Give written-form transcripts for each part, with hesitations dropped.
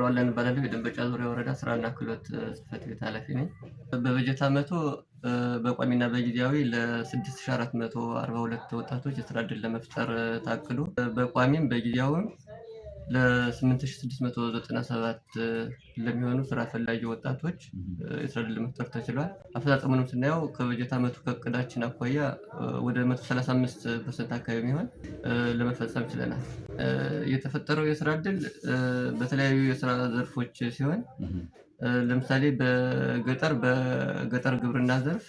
ገብረዋል እባላለሁ። የደንበጫ ዙሪያ ወረዳ ስራና ክህሎት ጽሕፈት ቤት ኃላፊ ነኝ። በበጀት ዓመቱ በቋሚና በጊዜያዊ ለ6442 ወጣቶች የስራ ዕድል ለመፍጠር ታቅዶ በቋሚም በጊዜያዊም ለ8697 ለሚሆኑ ስራ ፈላጊ ወጣቶች የስራ ዕድል ለመፍጠር ተችሏል። አፈጻጸሙንም ስናየው ከበጀት ዓመቱ ከእቅዳችን አኳያ ወደ 135% አካባቢ የሚሆን ለመፈጸም ችለናል። የተፈጠረው የስራ ዕድል በተለያዩ የስራ ዘርፎች ሲሆን ለምሳሌ በገጠር ግብርና ዘርፍ፣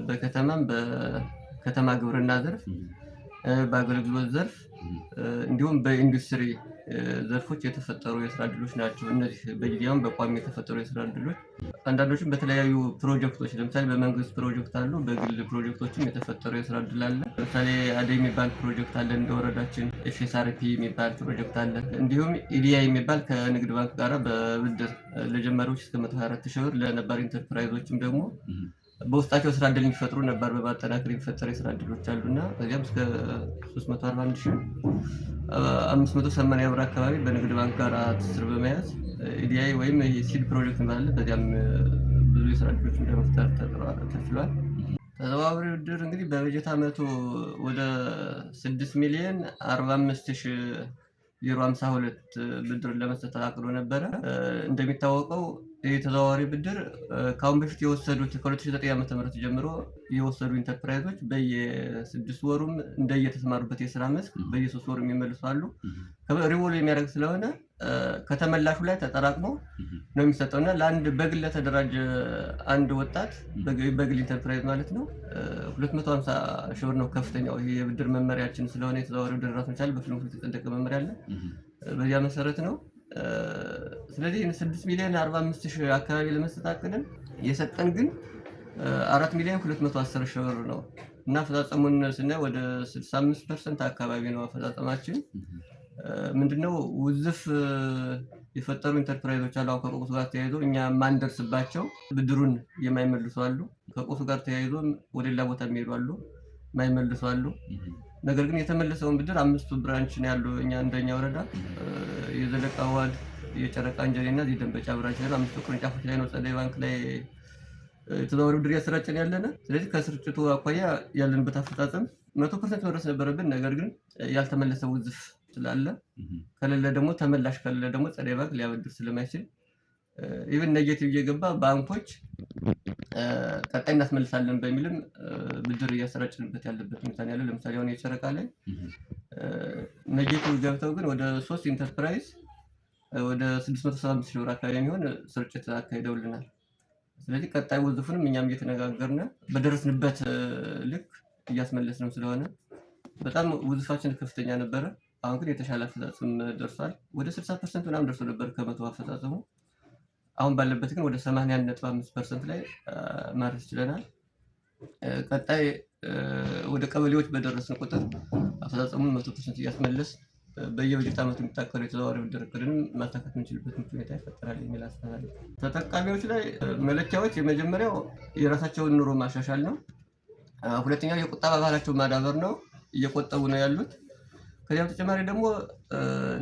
በከተማም በከተማ ግብርና ዘርፍ፣ በአገልግሎት ዘርፍ እንዲሁም በኢንዱስትሪ ዘርፎች የተፈጠሩ የስራ ዕድሎች ናቸው። እነዚህ በጊዜያዊም በቋሚ የተፈጠሩ የስራ ዕድሎች አንዳንዶችም በተለያዩ ፕሮጀክቶች ለምሳሌ በመንግስት ፕሮጀክት አሉ፣ በግል ፕሮጀክቶችም የተፈጠሩ የስራ ዕድል አለ። ለምሳሌ አደይ የሚባል ፕሮጀክት አለ እንደ ወረዳችን፣ ኤፍኤስአርፒ የሚባል ፕሮጀክት አለ። እንዲሁም ኢዲያ የሚባል ከንግድ ባንክ ጋር በብድር ለጀማሪዎች እስከ 124,000 ብር፣ ለነባር ኢንተርፕራይዞችም ደግሞ በውስጣቸው ስራ ዕድል የሚፈጥሩ ነባር በማጠናከር የሚፈጠሩ የስራ ዕድሎች አሉና ከዚያም እስከ 341,580 ብር አካባቢ በንግድ ባንክ ጋር ትስስር በመያዝ ኢዲአይ ወይም ሲድ ፕሮጀክት ማለት በዚያም ብዙ የስራ ዕድሎችን ለመፍጠር ተችሏል። ተዘዋዋሪ ብድር እንግዲህ በበጀት ዓመቱ ወደ 6,045,052 ብድር ለመስጠት አቅዶ ነበረ። እንደሚታወቀው የተዘዋዋሪ ብድር ከአሁን በፊት የወሰዱት ከ2009 ዓ.ም ጀምሮ የወሰዱ ኢንተርፕራይዞች በየ6 ወሩም እንደየተሰማሩበት የስራ መስክ በየ3 ወሩ የሚመልሱ አሉ። ሪቮልቭ የሚያደርግ ስለሆነ ከተመላሹ ላይ ተጠራቅሞ ነው የሚሰጠውና ለአንድ በግል ለተደራጀ አንድ ወጣት በግል ኢንተርፕራይዝ ማለት ነው 250,000 ብር ነው ከፍተኛው። ይሄ የብድር መመሪያችን ስለሆነ የተዘዋዋሪ ብድር ራሱን ቻለ በፍኖተ የተጸደቀ መመሪያ አለ። በዚያ መሰረት ነው። ስለዚህ 6,045,000 አካባቢ ለመስጠት አቅደን የሰጠን ግን 4,210,000 ብር ነው እና አፈጻጸሙን ስናይ ወደ 65% አካባቢ ነው አፈጻጸማችን። ምንድነው ውዝፍ የፈጠሩ ኢንተርፕራይዞች አሉ። ከቁሱ ጋር ተያይዞ እኛ ማንደርስባቸው ብድሩን የማይመልሱ አሉ። ከቁሱ ጋር ተያይዞ ወደ ሌላ ቦታ የሚሄዱ አሉ፣ የማይመልሱ አሉ። ነገር ግን የተመለሰውን ብድር 5 ብራንች ነው ያለው። እኛ እንደኛ ወረዳ የዘለቃ ዋድ፣ የጨረቃ እንጀሪና የደንበጫ ብራንች ነው። 5 ቅርንጫፎች ላይ ነው ጸደይ ባንክ ላይ የተዘዋዋሪ ብድር ያሰራጨን ያለና። ስለዚህ ከስርጭቱ አኳያ ያለንበት አፈጻጸም 100% መድረስ ነበረብን። ነገር ግን ያልተመለሰ ውዝፍ ስላለ ከሌለ ደግሞ ተመላሽ ከሌለ ደግሞ ጸደይ ባንክ ሊያበድር ስለማይችል ኢቭን ኔጌቲቭ እየገባ ባንኮች ቀጣይ እናስመልሳለን በሚልም ብድር እያሰራጭንበት ያለበት ሁኔታ ነው ያለው። ለምሳሌ አሁን የጨረቃ ላይ ኔጌቲቭ ገብተው ግን ወደ 3 ኢንተርፕራይዝ ወደ 675,000 ብር አካባቢ የሚሆን ስርጭት አካሂደውልናል። ስለዚህ ቀጣይ ውዝፉንም እኛም እየተነጋገርን በደረስንበት ልክ እያስመለስንም ስለሆነ በጣም ውዝፋችን ከፍተኛ ነበረ። አሁን ግን የተሻለ አፈጻጸም ደርሷል። ወደ 60% ምናምን ደርሶ ነበር ከመቶ አፈጻጸሙ። አሁን ባለበት ግን ወደ 80.5% ላይ ማድረስ ችለናል። ቀጣይ ወደ ቀበሌዎች በደረስን ቁጥር አፈጻጸሙን 100% እያስመለስ በየበጀት ዓመቱ የሚታቀዱ የተዘዋዋሪ ብድር እቅድንም ማሳካት የምንችልበት ሁኔታ ይፈጠራል የሚል አስተሳሰብ አለ። ተጠቃሚዎች ላይ መለኪያዎች የመጀመሪያው የራሳቸውን ኑሮ ማሻሻል ነው። ሁለተኛው የቁጠባ ባህላቸውን ማዳበር ነው። እየቆጠቡ ነው ያሉት። ከዚያም ተጨማሪ ደግሞ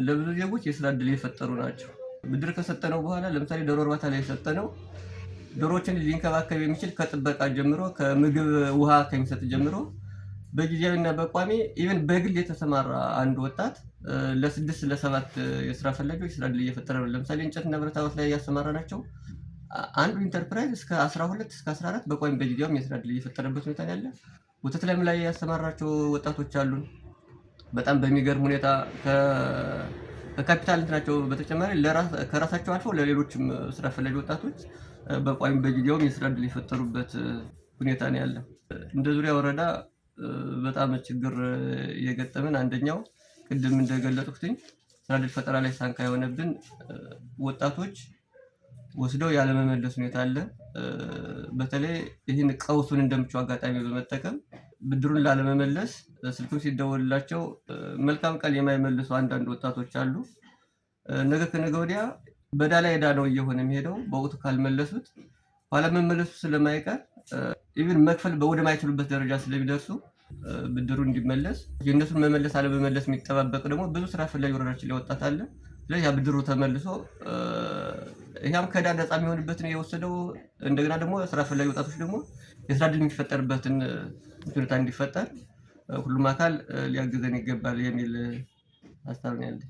ለብዙ ዜጎች የስራ ዕድል የፈጠሩ ናቸው። ብድር ከሰጠነው በኋላ ለምሳሌ ዶሮ እርባታ ላይ የሰጠነው ዶሮዎችን ሊንከባከብ የሚችል ከጥበቃ ጀምሮ ከምግብ ውሃ ከሚሰጥ ጀምሮ በጊዜያዊና በቋሚ ኢቭን በግል የተሰማራ አንድ ወጣት ለ6 ለ7 የስራ ፈላጊዎች ስራ ዕድል እየፈጠረ ነው። ለምሳሌ እንጨትና ብረታ ብረት ላይ ያሰማራ ናቸው አንዱ ኢንተርፕራይዝ እስከ 12 እስከ 14 በቋሚ በጊዜያዊም የስራ ዕድል እየፈጠረበት ሁኔታ ያለ። ወተት ላይም ላይ ያሰማራቸው ወጣቶች አሉን። በጣም በሚገርም ሁኔታ ከካፒታል እንትናቸው በተጨማሪ ከራሳቸው አልፈው ለሌሎችም ስራ ፈላጊ ወጣቶች በቋሚ በጊዜያዊም የስራ ዕድል የፈጠሩበት ሁኔታ ነው ያለ። እንደ ዙሪያ ወረዳ በጣም ችግር የገጠመን አንደኛው ቅድም እንደገለጽኩት ስራ ዕድል ፈጠራ ላይ ሳንካ የሆነብን ወጣቶች ወስደው ያለመመለስ ሁኔታ አለ። በተለይ ይህን ቀውሱን እንደምቹ አጋጣሚ በመጠቀም ብድሩን ላለመመለስ ስልክም ሲደወልላቸው መልካም ቃል የማይመልሱ አንዳንድ ወጣቶች አሉ። ነገ ከነገ ወዲያ በዳላ ዕዳ ነው እየሆነ የሚሄደው። በወቅቱ ካልመለሱት ኋላ መመለሱ ስለማይቀር ኢቭን መክፈል ወደማይችሉበት ደረጃ ስለሚደርሱ ብድሩ እንዲመለስ የእነሱን መመለስ አለመመለስ የሚጠባበቅ ደግሞ ብዙ ስራ ፈላጊ ወረዳችን ላይ ወጣት አለ። ስለዚህ ያ ብድሩ ተመልሶ ያም ከዕዳ ነፃ የሚሆንበትን የወሰደው እንደገና ደግሞ ስራ ፈላጊ ወጣቶች ደግሞ የስራ ዕድል የሚፈጠርበትን ሁኔታ እንዲፈጠር ሁሉም አካል ሊያግዘን ይገባል የሚል ሀሳብ ነው ያለኝ።